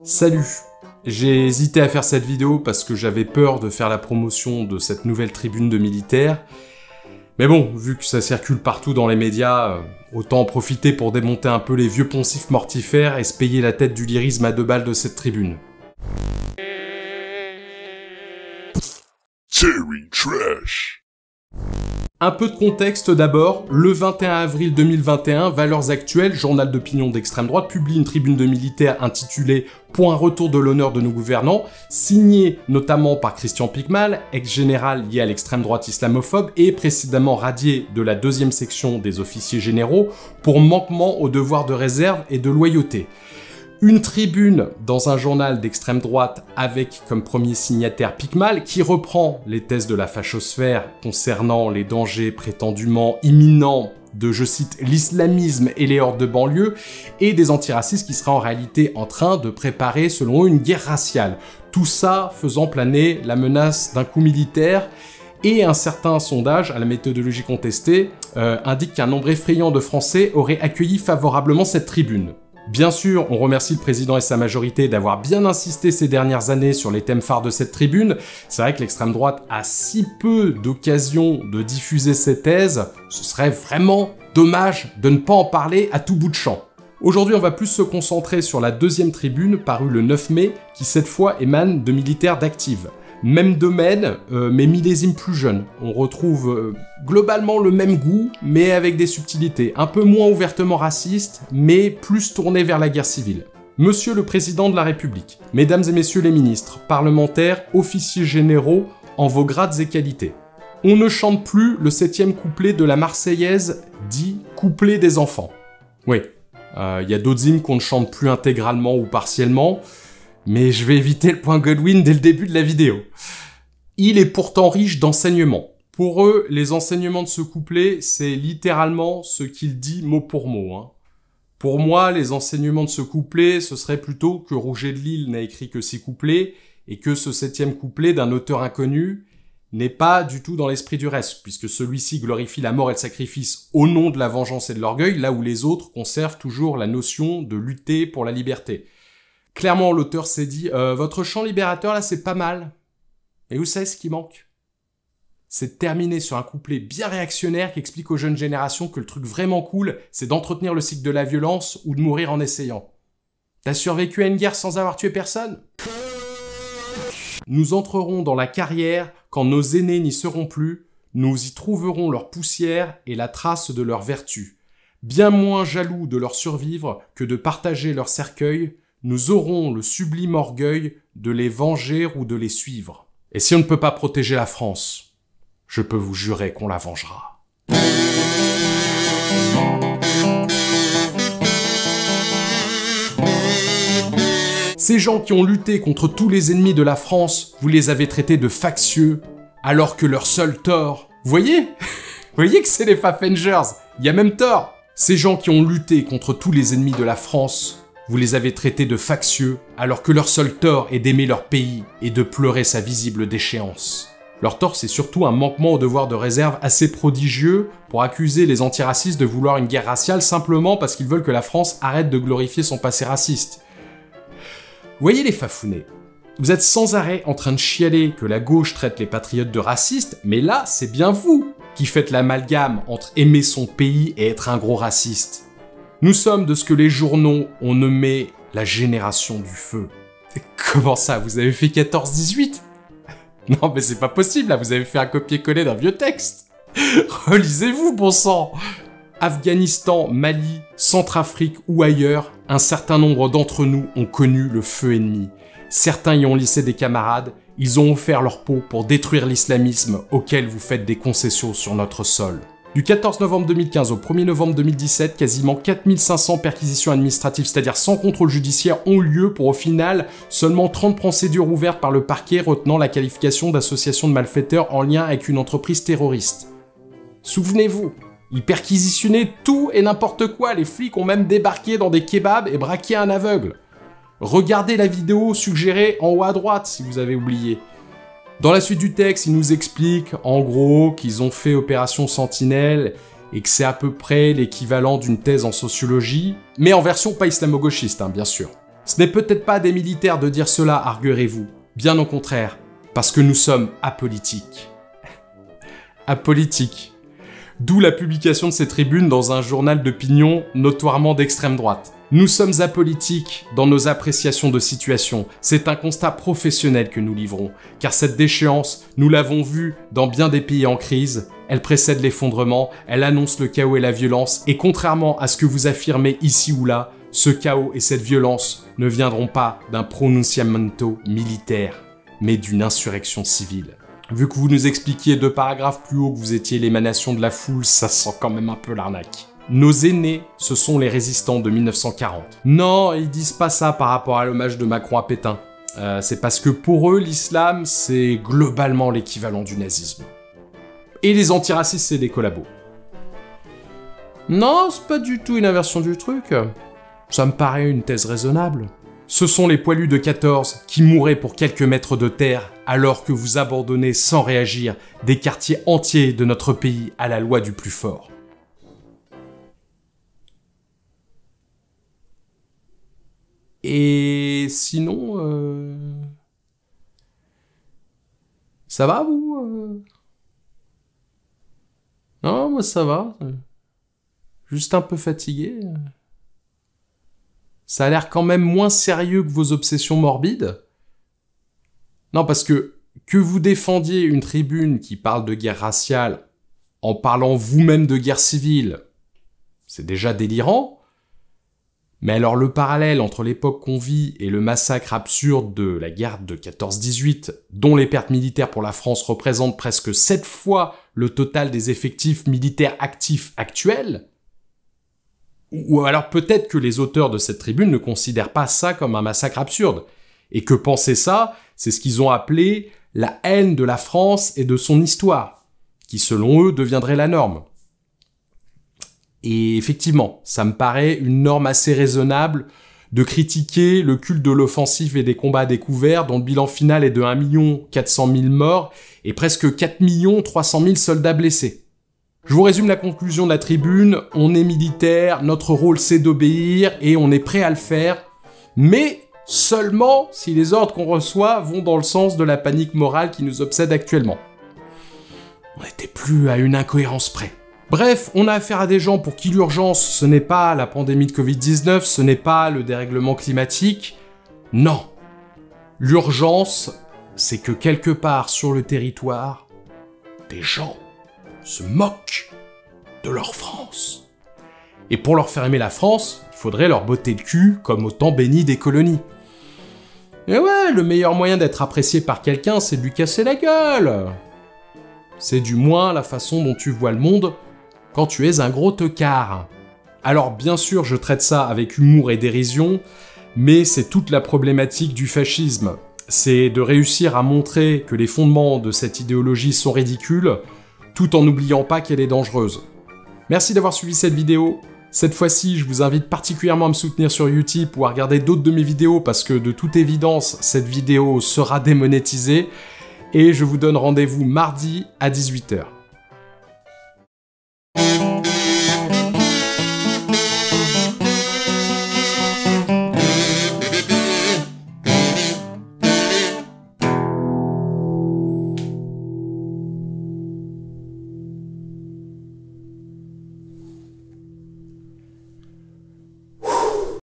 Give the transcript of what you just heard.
Salut! J'ai hésité à faire cette vidéo parce que j'avais peur de faire la promotion de cette nouvelle tribune de militaires. Mais bon, vu que ça circule partout dans les médias, autant en profiter pour démonter un peu les vieux poncifs mortifères et se payer la tête du lyrisme à 2 balles de cette tribune. Terry Trash. Un peu de contexte d'abord, le 21 avril 2021, Valeurs Actuelles, journal d'opinion d'extrême droite, publie une tribune de militaires intitulée « Pour un retour de l'honneur de nos gouvernants », signée notamment par Christian Picmal, ex-général lié à l'extrême droite islamophobe et précédemment radié de la 2e section des officiers généraux pour manquement au devoir de réserve et de loyauté. Une tribune dans un journal d'extrême droite avec comme premier signataire Picmal qui reprend les thèses de la fachosphère concernant les dangers prétendument imminents de, je cite, l'islamisme et les hordes de banlieue et des antiracistes qui seraient en réalité en train de préparer selon eux une guerre raciale. Tout ça faisant planer la menace d'un coup militaire. Et un certain sondage, à la méthodologie contestée, indique qu'un nombre effrayant de Français auraient accueilli favorablement cette tribune. Bien sûr, on remercie le président et sa majorité d'avoir bien insisté ces dernières années sur les thèmes phares de cette tribune. C'est vrai que l'extrême droite a si peu d'occasions de diffuser ses thèses, ce serait vraiment dommage de ne pas en parler à tout bout de champ. Aujourd'hui, on va plus se concentrer sur la 2e tribune, parue le 9 mai, qui cette fois émane de militaires d'Active. Même domaine, mais millésime plus jeune. On retrouve globalement le même goût, mais avec des subtilités. Un peu moins ouvertement raciste, mais plus tourné vers la guerre civile. Monsieur le Président de la République, Mesdames et Messieurs les ministres, parlementaires, officiers généraux, en vos grades et qualités. On ne chante plus le 7e couplet de la Marseillaise, dit « couplet des enfants ». Oui, y a d'autres hymnes qu'on ne chante plus intégralement ou partiellement, mais je vais éviter le point Godwin dès le début de la vidéo. Il est pourtant riche d'enseignements. Pour eux, les enseignements de ce couplet, c'est littéralement ce qu'il dit mot pour mot. Pour moi, les enseignements de ce couplet, ce serait plutôt que Rouget de Lille n'a écrit que 6 couplets, et que ce 7e couplet d'un auteur inconnu n'est pas du tout dans l'esprit du reste, puisque celui-ci glorifie la mort et le sacrifice au nom de la vengeance et de l'orgueil, là où les autres conservent toujours la notion de lutter pour la liberté. Clairement, l'auteur s'est dit « Votre chant libérateur, là, c'est pas mal. » Et vous savez ce qui manque? C'est de terminer sur un couplet bien réactionnaire qui explique aux jeunes générations que le truc vraiment cool, c'est d'entretenir le cycle de la violence ou de mourir en essayant. T'as survécu à une guerre sans avoir tué personne? Nous entrerons dans la carrière quand nos aînés n'y seront plus, nous y trouverons leur poussière et la trace de leur vertu. Bien moins jaloux de leur survivre que de partager leur cercueil, nous aurons le sublime orgueil de les venger ou de les suivre. Et si on ne peut pas protéger la France, je peux vous jurer qu'on la vengera. Ces gens qui ont lutté contre tous les ennemis de la France, vous les avez traités de factieux, alors que leur seul tort... Voyez que c'est les Fafengers, il y a même tort. Ces gens qui ont lutté contre tous les ennemis de la France, vous les avez traités de factieux, alors que leur seul tort est d'aimer leur pays et de pleurer sa visible déchéance. Leur tort, c'est surtout un manquement au devoir de réserve assez prodigieux pour accuser les antiracistes de vouloir une guerre raciale simplement parce qu'ils veulent que la France arrête de glorifier son passé raciste. Voyez les fafounés, vous êtes sans arrêt en train de chialer que la gauche traite les patriotes de racistes, mais là, c'est bien vous qui faites l'amalgame entre aimer son pays et être un gros raciste. Nous sommes de ce que les journaux ont nommé la génération du feu. Comment ça, vous avez fait 14-18 ? Non mais c'est pas possible, là, vous avez fait un copier-coller d'un vieux texte. Relisez-vous, bon sang. Afghanistan, Mali, Centrafrique ou ailleurs, un certain nombre d'entre nous ont connu le feu ennemi. Certains y ont lissé des camarades, ils ont offert leur peau pour détruire l'islamisme auquel vous faites des concessions sur notre sol. Du 14 novembre 2015 au 1er novembre 2017, quasiment 4500 perquisitions administratives, c'est-à-dire sans contrôle judiciaire, ont eu lieu pour au final seulement 30 procédures ouvertes par le parquet retenant la qualification d'association de malfaiteurs en lien avec une entreprise terroriste. Souvenez-vous, ils perquisitionnaient tout et n'importe quoi, les flics ont même débarqué dans des kebabs et braqué un aveugle. Regardez la vidéo suggérée en haut à droite si vous avez oublié. Dans la suite du texte, il nous explique, en gros, qu'ils ont fait Opération Sentinelle et que c'est à peu près l'équivalent d'une thèse en sociologie, mais en version pas islamo-gauchiste, bien sûr. Ce n'est peut-être pas des militaires de dire cela, arguerez-vous. Bien au contraire, parce que nous sommes apolitiques. Apolitiques. D'où la publication de ces tribunes dans un journal d'opinion notoirement d'extrême droite. Nous sommes apolitiques dans nos appréciations de situation. C'est un constat professionnel que nous livrons, car cette déchéance, nous l'avons vu dans bien des pays en crise, elle précède l'effondrement, elle annonce le chaos et la violence, et contrairement à ce que vous affirmez ici ou là, ce chaos et cette violence ne viendront pas d'un pronunciamento militaire, mais d'une insurrection civile. Vu que vous nous expliquiez 2 paragraphes plus haut que vous étiez l'émanation de la foule, ça sent quand même un peu l'arnaque. Nos aînés, ce sont les résistants de 1940. Non, ils disent pas ça par rapport à l'hommage de Macron à Pétain. C'est parce que pour eux, l'islam, c'est globalement l'équivalent du nazisme. Et les antiracistes, c'est des collabos. Non, c'est pas du tout une inversion du truc. Ça me paraît une thèse raisonnable. Ce sont les poilus de 14 qui mourraient pour quelques mètres de terre alors que vous abandonnez sans réagir des quartiers entiers de notre pays à la loi du plus fort. Et sinon, ça va vous Non, moi ça va. Juste un peu fatigué. Ça a l'air quand même moins sérieux que vos obsessions morbides. Non, parce que vous défendiez une tribune qui parle de guerre raciale en parlant vous-même de guerre civile, c'est déjà délirant. Mais alors le parallèle entre l'époque qu'on vit et le massacre absurde de la guerre de 14-18, dont les pertes militaires pour la France représentent presque 7 fois le total des effectifs militaires actifs actuels, ou alors peut-être que les auteurs de cette tribune ne considèrent pas ça comme un massacre absurde, et que penser ça, c'est ce qu'ils ont appelé la haine de la France et de son histoire, qui selon eux deviendrait la norme. Et effectivement, ça me paraît une norme assez raisonnable de critiquer le culte de l'offensive et des combats découverts dont le bilan final est de 1 400 000 morts et presque 4 300 000 soldats blessés. Je vous résume la conclusion de la tribune, on est militaire, notre rôle c'est d'obéir et on est prêt à le faire, mais seulement si les ordres qu'on reçoit vont dans le sens de la panique morale qui nous obsède actuellement. On n'était plus à une incohérence près. Bref, on a affaire à des gens pour qui l'urgence, ce n'est pas la pandémie de Covid-19, ce n'est pas le dérèglement climatique. Non. L'urgence, c'est que quelque part sur le territoire, des gens se moquent de leur France. Et pour leur faire aimer la France, il faudrait leur botter le cul comme au temps béni des colonies. Et ouais, le meilleur moyen d'être apprécié par quelqu'un, c'est de lui casser la gueule. C'est du moins la façon dont tu vois le monde quand tu es un gros tocard. Alors bien sûr, je traite ça avec humour et dérision, mais c'est toute la problématique du fascisme. C'est de réussir à montrer que les fondements de cette idéologie sont ridicules, tout en n'oubliant pas qu'elle est dangereuse. Merci d'avoir suivi cette vidéo. Cette fois-ci, je vous invite particulièrement à me soutenir sur Utip ou à regarder d'autres de mes vidéos parce que de toute évidence, cette vidéo sera démonétisée. Et je vous donne rendez-vous mardi à 18 h.